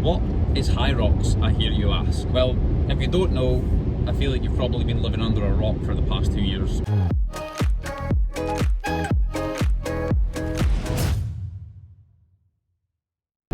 What is Hyrox, I hear you ask? Well, if you don't know, I feel like you've probably been living under a rock for the past 2 years.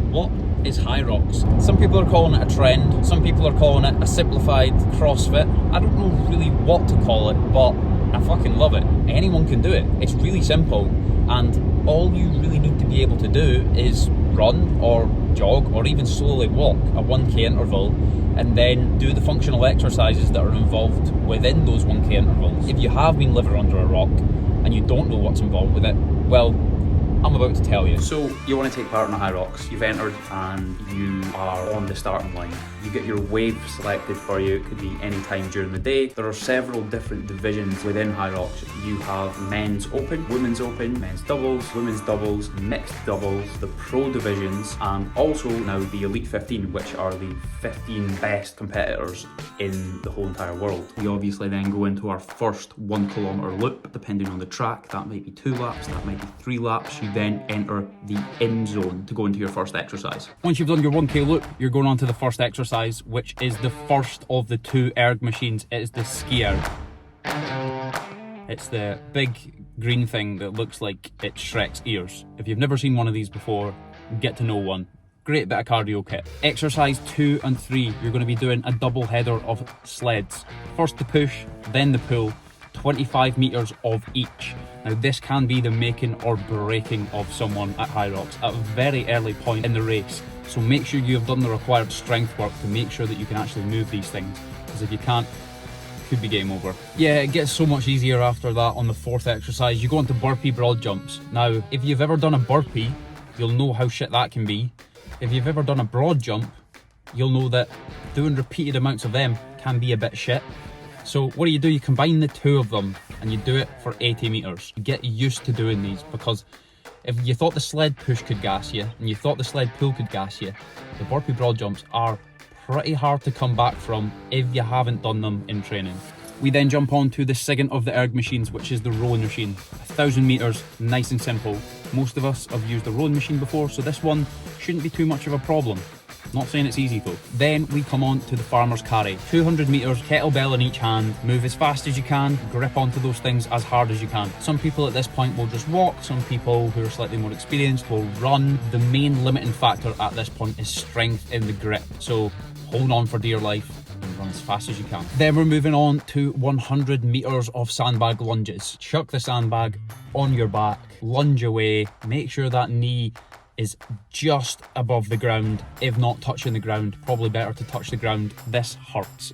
What is Hyrox? Some people are calling it a trend, some people are calling it a simplified CrossFit. I don't know really what to call it, but I fucking love it. Anyone can do it. It's really simple, and all you really need to be able to do is run or jog or even slowly walk a 1k interval, and then do the functional exercises that are involved within those 1k intervals. If you have been living under a rock and you don't know what's involved with it, well, I'm about to tell you. So you want to take part in a Hyrox, you've entered and you are on the starting line. You get your wave selected for you, it could be any time during the day. There are several different divisions within Hyrox. You have men's open, women's open, men's doubles, women's doubles, mixed doubles, the pro divisions, and also now the Elite 15, which are the 15 best competitors in the whole entire world. We obviously then go into our first 1 kilometer loop, depending on the track. That might be 2 laps, that might be 3 laps. You then enter the end zone to go into your first exercise. Once you've done your 1k loop, you're going on to the first exercise, which is the first of the 2 erg machines. It is the ski erg. It's the big green thing that looks like it Shrek's ears. If you've never seen one of these before, get to know one. Great bit of cardio kit. Exercise 2 and 3, you're going to be doing a double header of sleds. First the push, then the pull, 25 meters of each. Now this can be the making or breaking of someone at Hyrox at a very early point in the race. So make sure you have done the required strength work to make sure that you can actually move these things. Because if you can't, it could be game over. Yeah, it gets so much easier after that on the 4th exercise. You go into burpee broad jumps. Now, if you've ever done a burpee, you'll know how shit that can be. If you've ever done a broad jump, you'll know that doing repeated amounts of them can be a bit shit. So what do? You combine the 2 of them and you do it for 80 meters. You get used to doing these, because if you thought the sled push could gas you and you thought the sled pull could gas you, the burpee broad jumps are pretty hard to come back from if you haven't done them in training. We then jump on to the second of the erg machines, which is the rowing machine. 1,000 meters, nice and simple. Most of us have used a rowing machine before, so this one shouldn't be too much of a problem. Not saying it's easy though. Then we come on to the farmer's carry. 200 meters, kettlebell in each hand, move as fast as you can, grip onto those things as hard as you can. Some people at this point will just walk, some people who are slightly more experienced will run. The main limiting factor at this point is strength in the grip. So hold on for dear life and run as fast as you can. Then we're moving on to 100 meters of sandbag lunges. Chuck the sandbag on your back, lunge away, make sure that knee is just above the ground, if not touching the ground. Probably better to touch the ground. This hurts.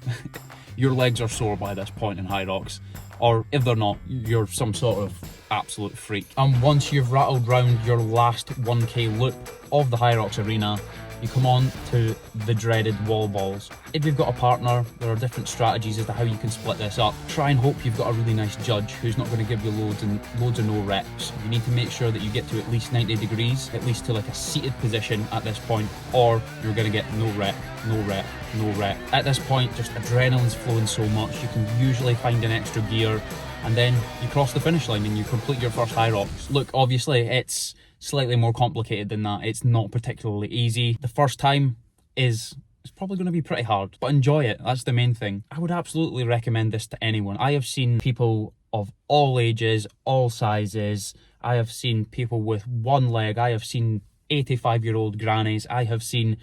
Your legs are sore by this point in Hyrox, or if they're not, you're some sort of absolute freak. And once you've rattled round your last 1k loop of the Hyrox arena, you come on to the dreaded wall balls. If you've got a partner, there are different strategies as to how you can split this up. Try and hope you've got a really nice judge who's not going to give you loads of no reps. You need to make sure that you get to at least 90 degrees, at least to like a seated position at this point, or you're going to get no rep, no rep, no rep. At this point, just adrenaline's flowing so much, you can usually find an extra gear, and then you cross the finish line and you complete your first Hyrox. Look, obviously it's slightly more complicated than that. It's not particularly easy. The first time it's probably going to be pretty hard, but enjoy it. That's the main thing. I would absolutely recommend this to anyone. I have seen people of all ages, all sizes. I have seen people with one leg. I have seen 85-year-old grannies. I have seen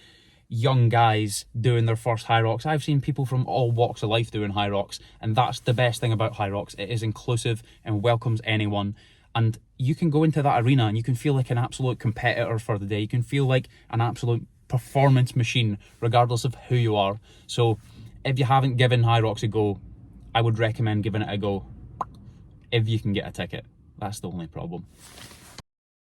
young guys doing their first Hyrox. I've seen people from all walks of life doing Hyrox, and that's the best thing about Hyrox. It is inclusive and welcomes anyone. And you can go into that arena and you can feel like an absolute competitor for the day. You can feel like an absolute performance machine, regardless of who you are. So if you haven't given Hyrox a go, I would recommend giving it a go if you can get a ticket. That's the only problem.